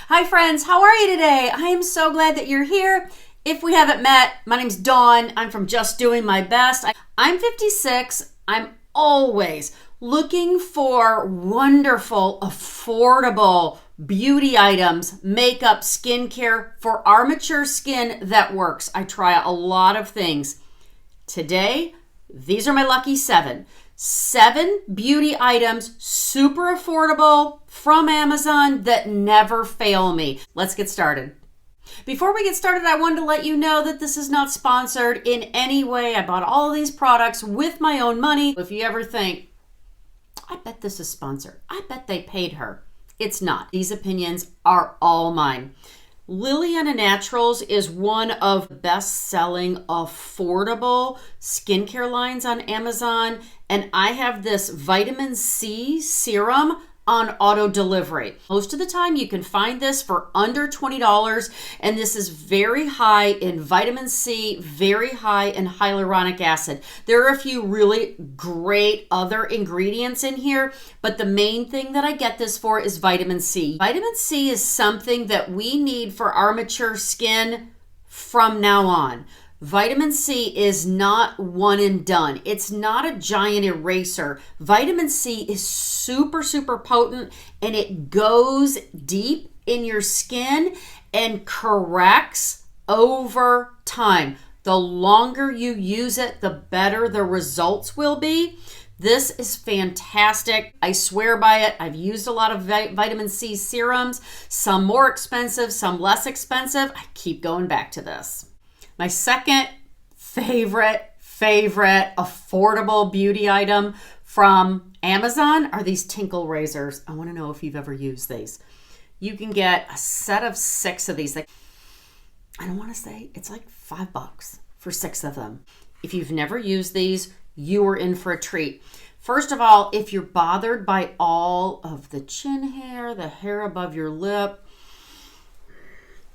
Hi friends, how are you today? I am so glad that you're here. If we haven't met, my name's Dawn. I'm from Just Doing My Best. I'm 56. I'm always looking for wonderful, affordable beauty items, makeup, skincare for our mature skin that works. I try a lot of things. Today, these are my lucky 7. 7 beauty items, super affordable from Amazon that never fail me. Let's get started. Before we get started, I wanted to let you know that this is not sponsored in any way. I bought all of these products with my own money. If you ever think, I bet this is sponsored, I bet they paid her. It's not. These opinions are all mine. Liliana Naturals is one of the best-selling affordable skincare lines on Amazon, and I have this vitamin C serum on auto delivery. Most of the time you can find this for under $20, and this is very high in vitamin C, very high in hyaluronic acid. There are a few really great other ingredients in here, but the main thing that I get this for is vitamin C. Vitamin C is something that we need for our mature skin from now on. Vitamin C is not one and done. It's not a giant eraser. Vitamin C is super, super potent, and it goes deep in your skin and corrects over time. The longer you use it, the better the results will be. This is fantastic. I swear by it. I've used a lot of vitamin C serums, some more expensive, some less expensive. I keep going back to this. My second favorite affordable beauty item from Amazon are these tinkle razors. I want to know if you've ever used these. You can get a set of 6 of these. I don't want to say, it's like $5 for 6 of them. If you've never used these, you are in for a treat. First of all, if you're bothered by all of the chin hair, the hair above your lip,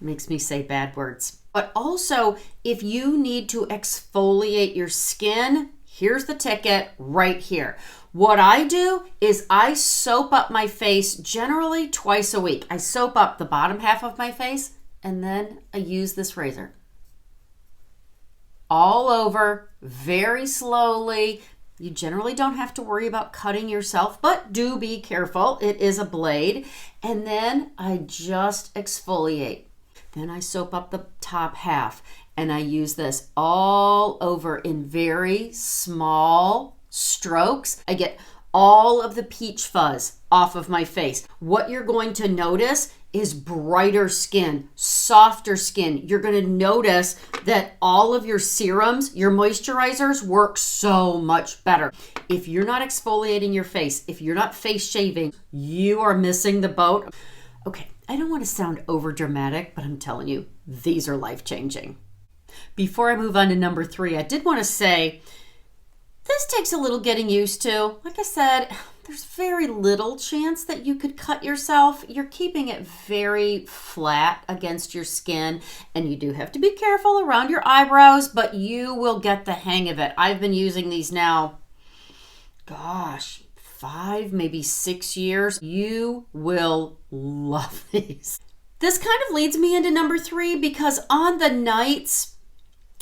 makes me say bad words. But also, if you need to exfoliate your skin, here's the ticket right here. What I do is I soap up my face generally twice a week. I soap up the bottom half of my face, and then I use this razor. All over, very slowly. You generally don't have to worry about cutting yourself, but do be careful. It is a blade. And then I just exfoliate. Then I soap up the top half, and I use this all over in very small strokes. I get all of the peach fuzz off of my face. What you're going to notice is brighter skin, softer skin. You're going to notice that all of your serums, your moisturizers work so much better. If you're not exfoliating your face, if you're not face shaving, you are missing the boat. Okay. I don't want to sound over dramatic, but I'm telling you, these are life-changing. Before I move on to number 3, I did want to say, this takes a little getting used to. Like I said, there's very little chance that you could cut yourself. You're keeping it very flat against your skin, and you do have to be careful around your eyebrows, but you will get the hang of it. I've been using these now, gosh, 5, maybe 6 years. You will love these. This kind of leads me into number 3, because on the nights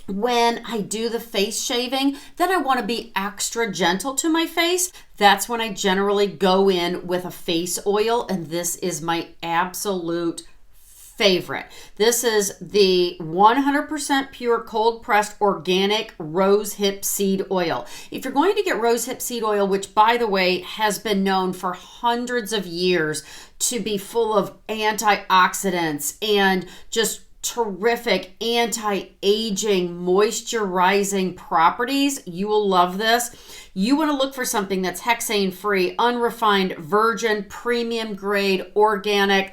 when I do the face shaving, then I want to be extra gentle to my face. That's when I generally go in with a face oil, and this is my absolute favorite. This is the 100% pure cold pressed organic rose hip seed oil. If you're going to get rose hip seed oil, which by the way has been known for hundreds of years to be full of antioxidants and just terrific anti-aging moisturizing properties, you will love this. You want to look for something that's hexane free, unrefined, virgin, premium grade, organic.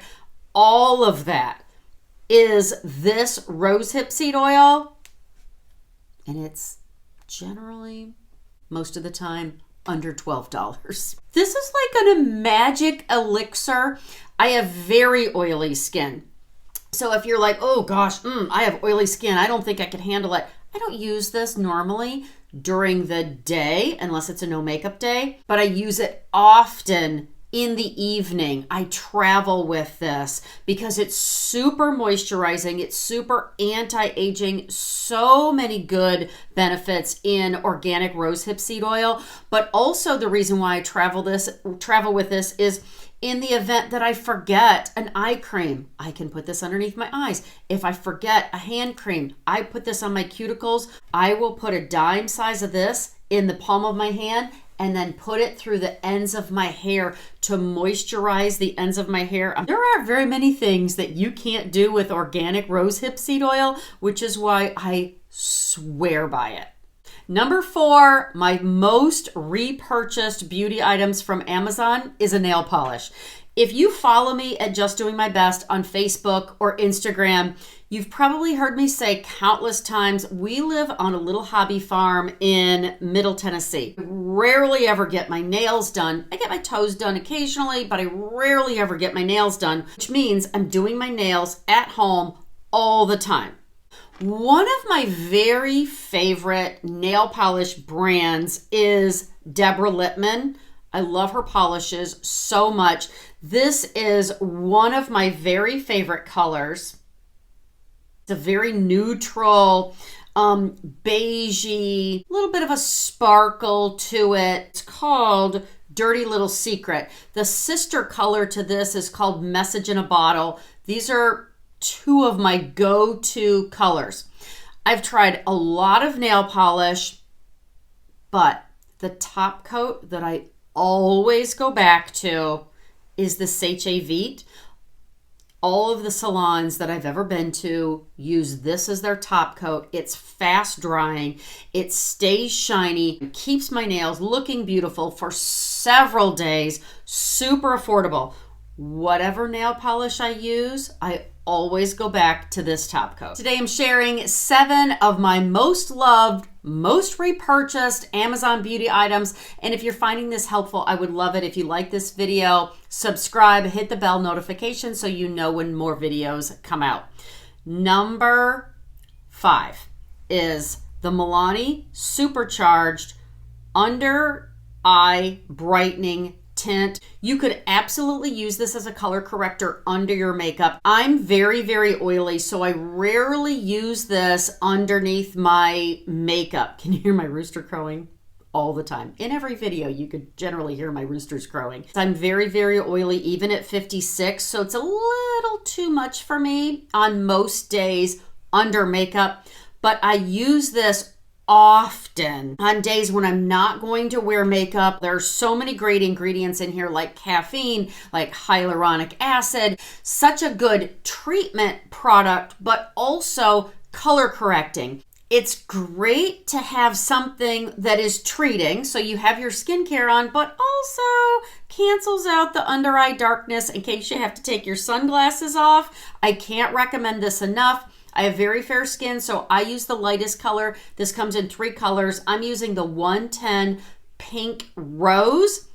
All of that is this rose hip seed oil, and it's generally, most of the time, under $12. This is like a magic elixir. I have very oily skin. So if you're like, oh gosh, I have oily skin, I don't think I can handle it. I don't use this normally during the day unless it's a no makeup day, but I use it often in the evening. I travel with this because it's super moisturizing. It's super anti-aging. So many good benefits in organic rosehip seed oil. But also the reason why I travel with this is in the event that I forget an eye cream, I can put this underneath my eyes. If I forget a hand cream, I put this on my cuticles. I will put a dime size of this in the palm of my hand and then put it through the ends of my hair to moisturize the ends of my hair. There aren't very many things that you can't do with organic rosehip seed oil, which is why I swear by it. Number 4, my most repurchased beauty items from Amazon is a nail polish. If you follow me at Just Doing My Best on Facebook or Instagram, you've probably heard me say countless times, we live on a little hobby farm in Middle Tennessee. I rarely ever get my nails done. I get my toes done occasionally, but I rarely ever get my nails done, which means I'm doing my nails at home all the time. One of my very favorite nail polish brands is Deborah Lippmann. I love her polishes so much. This is one of my very favorite colors. It's a very neutral, beigey, little bit of a sparkle to it. It's called Dirty Little Secret. The sister color to this is called Message in a Bottle. These are 2 of my go-to colors. I've tried a lot of nail polish, but the top coat that I always go back to is this HAVES. All of the salons that I've ever been to use this as their top coat. It's fast drying, it stays shiny, it keeps my nails looking beautiful for several days, super affordable. Whatever nail polish I use, I always go back to this top coat. Today I'm sharing 7 of my most loved, most repurchased Amazon beauty items. And if you're finding this helpful, I would love it if you like this video, subscribe, hit the bell notification so you know when more videos come out. Number 5 is the Milani Supercharged Under Eye Brightening Tint. You could absolutely use this as a color corrector under your makeup. I'm very, very oily, so I rarely use this underneath my makeup. Can you hear my rooster crowing? All the time. In every video, you could generally hear my roosters crowing. I'm very, very oily, even at 56, so it's a little too much for me on most days under makeup, but I use this often on days when I'm not going to wear makeup. There are so many great ingredients in here like caffeine, like hyaluronic acid, such a good treatment product, but also color correcting. It's great to have something that is treating, so you have your skincare on, but also cancels out the under eye darkness in case you have to take your sunglasses off. I can't recommend this enough. I have very fair skin, so I use the lightest color. This comes in 3 colors. I'm using the 110 Pink Rose.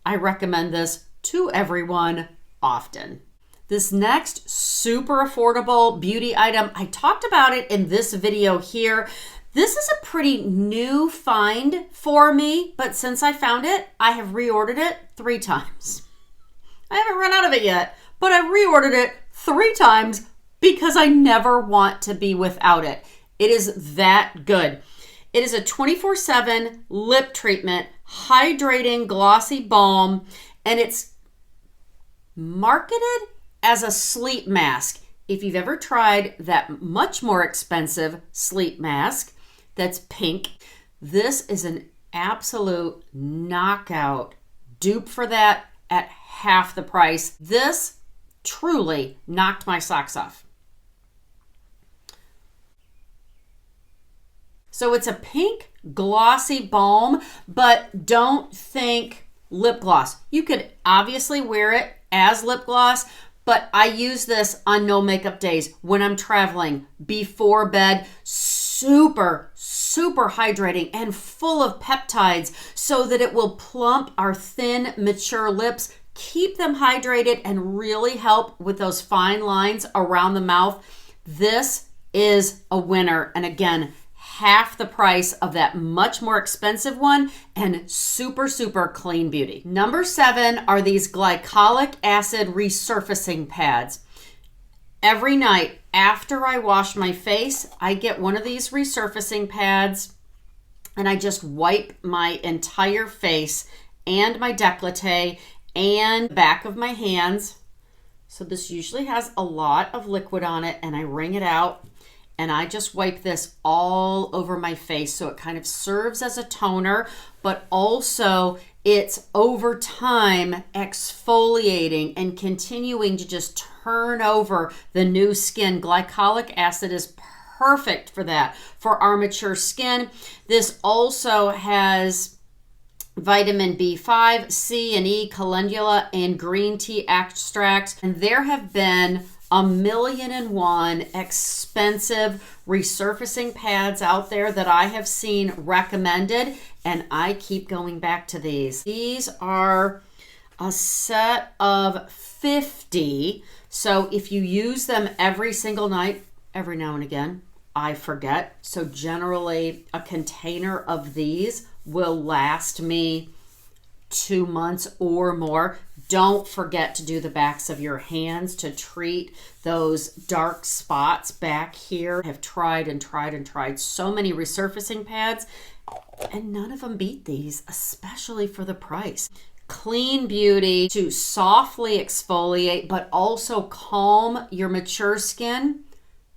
I recommend this to everyone often. This next super affordable beauty item, I talked about it in this video here. This is a pretty new find for me, but since I found it, I have reordered it 3 times. I haven't run out of it yet, but I reordered it 3 times because I never want to be without it. It is that good. It is a 24/7 lip treatment, hydrating glossy balm, and it's marketed as a sleep mask. If you've ever tried that much more expensive sleep mask that's pink, this is an absolute knockout dupe for that at half the price. This truly knocked my socks off. So it's a pink glossy balm, but don't think lip gloss. You could obviously wear it as lip gloss, but I use this on no makeup days when I'm traveling, before bed. Super, super hydrating and full of peptides so that it will plump our thin, mature lips, keep them hydrated, and really help with those fine lines around the mouth. This is a winner. And again, half the price of that much more expensive one and super, super clean beauty. Number 7 are these glycolic acid resurfacing pads. Every night after I wash my face, I get one of these resurfacing pads and I just wipe my entire face and my décolleté and back of my hands. So this usually has a lot of liquid on it, and I wring it out and I just wipe this all over my face. So it kind of serves as a toner, but also it's over time exfoliating and continuing to just turn over the new skin. Glycolic acid is perfect for that, for our mature skin. This also has vitamin B5, C and E, calendula, and green tea extracts. And there have been 1,000,001 expensive resurfacing pads out there that I have seen recommended, and I keep going back to these. These are a set of 50. So if you use them every single night, every now and again, I forget. So generally a container of these will last me 2 months or more. Don't forget to do the backs of your hands to treat those dark spots back here. I have tried and tried and tried so many resurfacing pads, and none of them beat these, especially for the price. Clean beauty to softly exfoliate, but also calm your mature skin.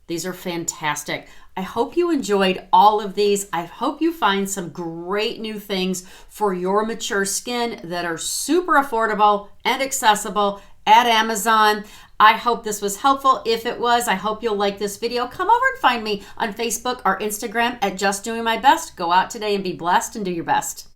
These are fantastic. I hope you enjoyed all of these. I hope you find some great new things for your mature skin that are super affordable and accessible at Amazon. I hope this was helpful. If it was, I hope you'll like this video. Come over and find me on Facebook or Instagram at Just Doing My Best. Go out today and be blessed and do your best.